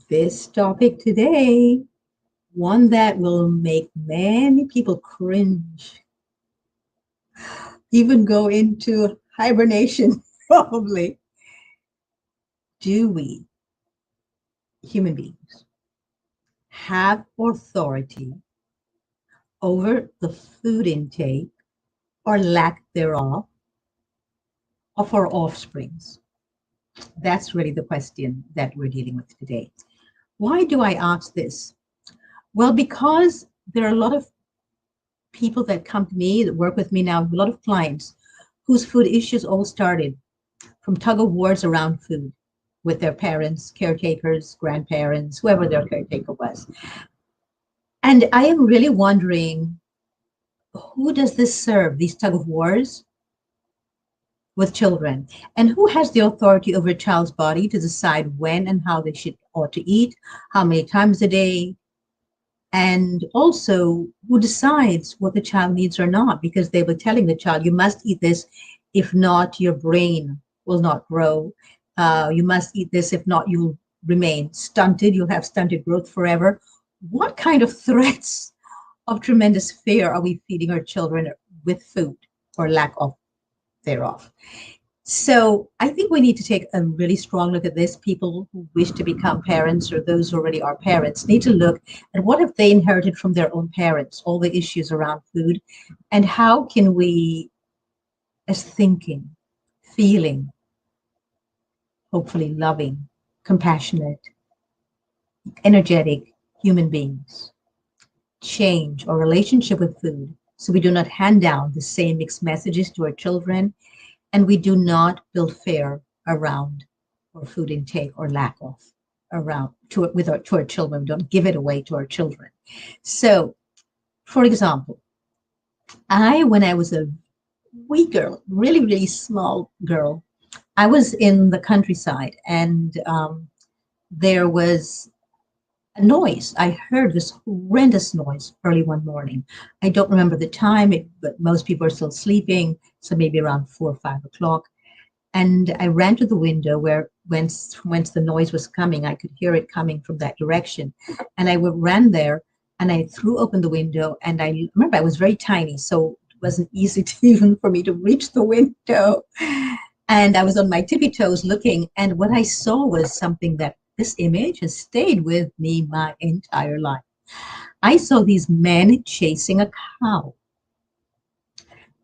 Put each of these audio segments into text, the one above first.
This topic today, one that will make many people cringe, even go into hibernation, probably. Do we, human beings, have authority over the food intake or lack thereof of our offsprings? That's really the question that we're dealing with today. Why do I ask this? Well, because there are a lot of people that come to me that work with me now, a lot of clients whose food issues all started from tug of wars around food with their parents, caretakers, grandparents, whoever their caretaker was. And I am really wondering, who does this serve, these tug of wars with children? And who has the authority over a child's body to decide when and how they should ought to eat, how many times a day, and also who decides what the child needs or not, because they were telling the child, you must eat this, if not, your brain will not grow. You must eat this, if not, you'll remain stunted, you'll have stunted growth forever. What kind of threats of tremendous fear are we feeding our children with food or lack of thereof? So I think we need to take a really strong look at this. People who wish to become parents or those who already are parents need to look at what have they inherited from their own parents, all the issues around food, and how can we, as thinking, feeling, hopefully loving, compassionate, energetic human beings, change our relationship with food so we do not hand down the same mixed messages to our children, and we do not build fear around our food intake or lack of around to our children. We don't give it away to our children. So, for example, when I was a wee girl, really, really small girl, I was in the countryside, and there was a noise. I heard this horrendous noise early one morning. I don't remember the time, but most people are still sleeping, so maybe around 4 or 5 o'clock. And I ran to the window whence the noise was coming. I could hear it coming from that direction. And I ran there and I threw open the window. And I remember I was very tiny, so it wasn't easy to even for me to reach the window. And I was on my tippy toes looking. And what I saw was something that this image has stayed with me my entire life. I saw these men chasing a cow.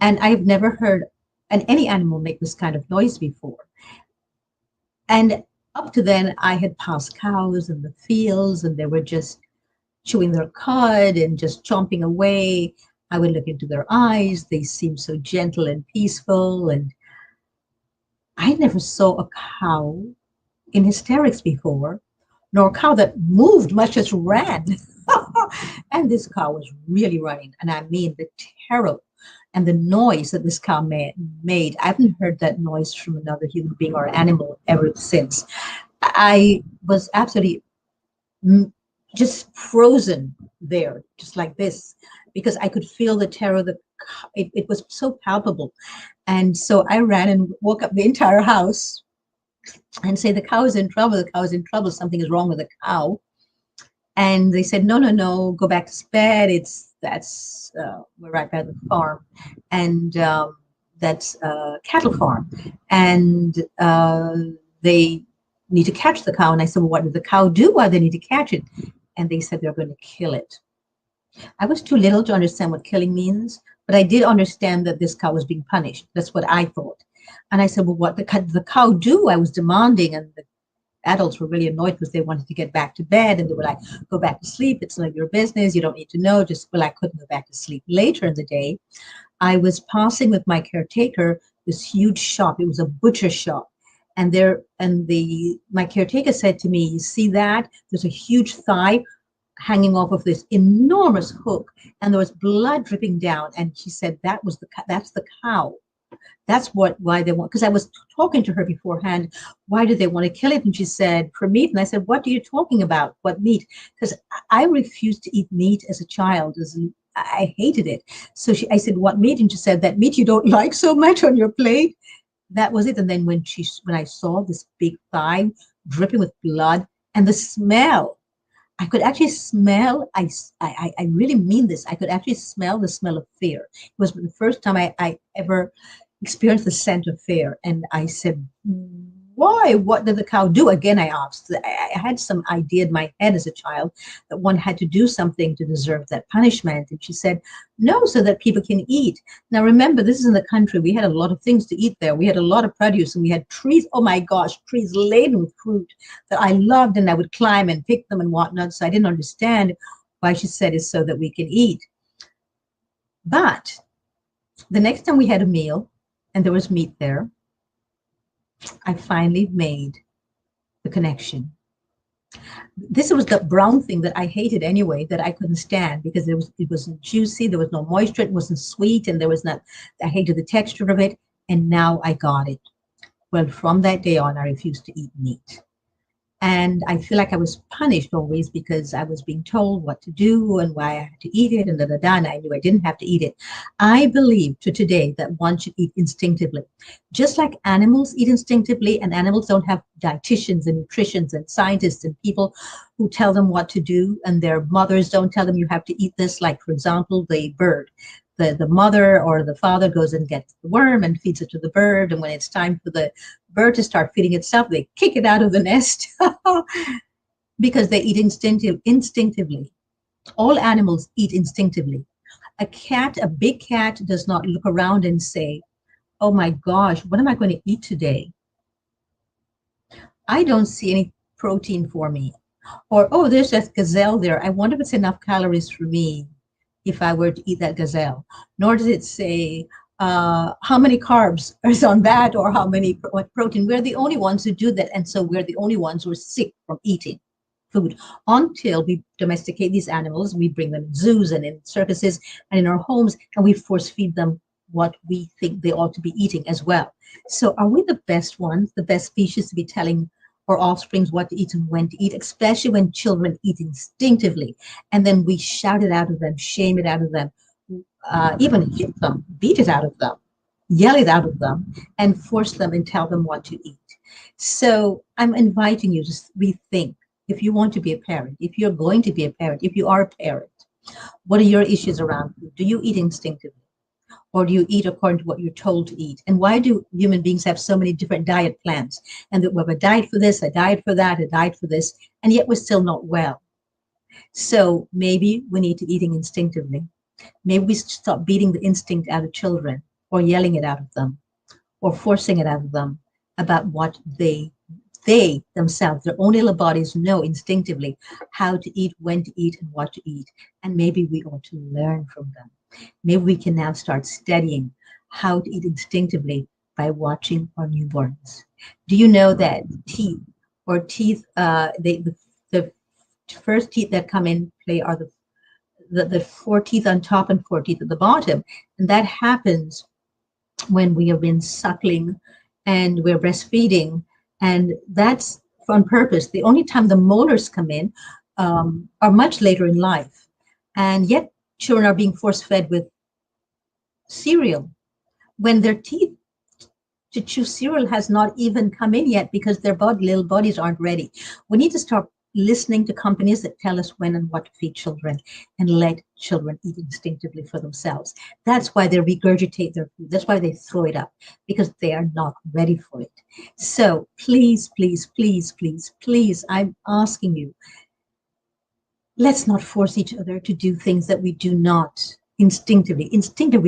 And I've never heard any animal make this kind of noise before. And up to then, I had passed cows in the fields, and they were just chewing their cud and just chomping away. I would look into their eyes. They seemed so gentle and peaceful. And I never saw a cow in hysterics before, nor a cow that moved, much as ran. And this cow was really running. And I mean, the terror and the noise that this cow made, I haven't heard that noise from another human being or animal ever since. I was absolutely just frozen there, just like this, because I could feel the terror. It was so palpable. And so I ran and woke up the entire house and say, the cow is in trouble, the cow is in trouble, something is wrong with the cow. And they said, no, no, no, go back to bed. We're right by the farm. And that's a cattle farm. And they need to catch the cow. And I said, well, what did the cow do? Why they need to catch it? And they said they're going to kill it. I was too little to understand what killing means, but I did understand that this cow was being punished. That's what I thought. And I said, well, what did the cow do? I was demanding, and the adults were really annoyed because they wanted to get back to bed, and they were like, go back to sleep. It's none of your business. You don't need to know. Well, I couldn't go back to sleep. Later in the day, I was passing with my caretaker this huge shop. It was a butcher shop. And my caretaker said to me, you see that? There's a huge thigh hanging off of this enormous hook, and there was blood dripping down. And she said, that's the cow. That's why they want, because I was talking to her beforehand, why do they want to kill it? And she said, for meat. And I said, what are you talking about? What meat? Because I refused to eat meat as a child. I hated it. So I said, what meat? And she said, that meat you don't like so much on your plate. That was it. And then when I saw this big thigh dripping with blood, And the smell, I could actually smell, I really mean this, I could actually smell the smell of fear. It was the first time I ever experienced the scent of fear. And I said, why? What did the cow do? Again, I asked. I had some idea in my head as a child that one had to do something to deserve that punishment. And she said, no, so that people can eat. Now, remember, this is in the country. We had a lot of things to eat there. We had a lot of produce and we had trees. Oh my gosh, trees laden with fruit that I loved. And I would climb and pick them and whatnot. So I didn't understand why she said it's so that we can eat. But the next time we had a meal and there was meat there, I finally made the connection. This was the brown thing that I hated anyway, that I couldn't stand because it wasn't juicy, there was no moisture, it wasn't sweet, and there was not, I hated the texture of it, and now I got it. Well, from that day on, I refused to eat meat. And I feel like I was punished always because I was being told what to do and why I had to eat it and da da da. And I knew I didn't have to eat it. I believe to today that one should eat instinctively, just like animals eat instinctively. And animals don't have dietitians and nutritionists and scientists and people who tell them what to do. And their mothers don't tell them you have to eat this. Like, for example, the bird. The mother or the father goes and gets the worm and feeds it to the bird. And when it's time for the bird to start feeding itself, they kick it out of the nest because they eat instinctively. All animals eat instinctively. A cat, a big cat, does not look around and say, oh my gosh, what am I going to eat today? I don't see any protein for me. Or, oh, there's that gazelle there. I wonder if it's enough calories for me if I were to eat that gazelle. Nor does it say how many carbs is on that or how many what protein. We're the only ones who do that. And so we're the only ones who are sick from eating food until we domesticate these animals. We bring them in zoos and in circuses and in our homes, and we force feed them what we think they ought to be eating as well. So are we the best ones, the best species to be telling our offsprings what to eat and when to eat, especially when children eat instinctively, and then we shout it out of them, shame it out of them, even hit them, beat it out of them, yell it out of them, and force them and tell them what to eat. So I'm inviting you to rethink. If you want to be a parent, if you're going to be a parent, if you are a parent, what are your issues around food? Do you eat instinctively? Or do you eat according to what you're told to eat? And why do human beings have so many different diet plans? And that we have a diet for this, a diet for that, a diet for this, and yet we're still not well. So maybe we need to eating instinctively. Maybe we stop beating the instinct out of children or yelling it out of them or forcing it out of them about what they themselves, their own little bodies know instinctively how to eat, when to eat, and what to eat. And maybe we ought to learn from them. Maybe we can now start studying how to eat instinctively by watching our newborns. Do you know that teeth, the first teeth that come in play are the four teeth on top and four teeth at the bottom. And that happens when we have been suckling and we're breastfeeding. And that's on purpose. The only time the molars come in are much later in life. And yet children are being force fed with cereal when their teeth to chew cereal has not even come in yet because their little bodies aren't ready. We need to start listening to companies that tell us when and what to feed children and let children eat instinctively for themselves. That's why they regurgitate their food. That's why they throw it up, because they are not ready for it. So please, please, please, please, please, I'm asking you, let's not force each other to do things that we do not instinctively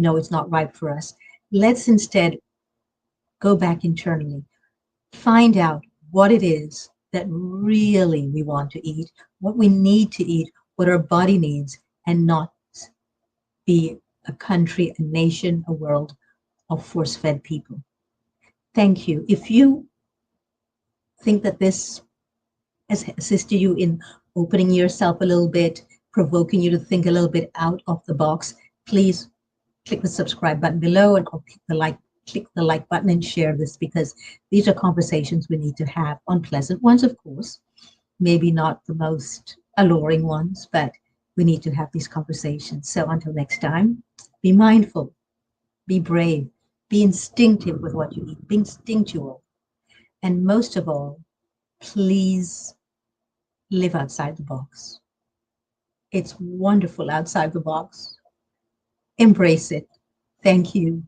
know it's not right for us. Let's instead go back internally, find out what it is that really we want to eat, what we need to eat, what our body needs, and not be a country, a nation, a world of force-fed people. Thank you. If you think that this has assisted you in opening yourself a little bit, provoking you to think a little bit out of the box, please click the subscribe button below and click the like button and share this, because these are conversations we need to have, unpleasant ones, of course, maybe not the most alluring ones, but we need to have these conversations. So until next time, be mindful, be brave, be instinctive with what you eat, be instinctual, and most of all, please Live outside the box. It's wonderful outside the box. Embrace it. Thank you.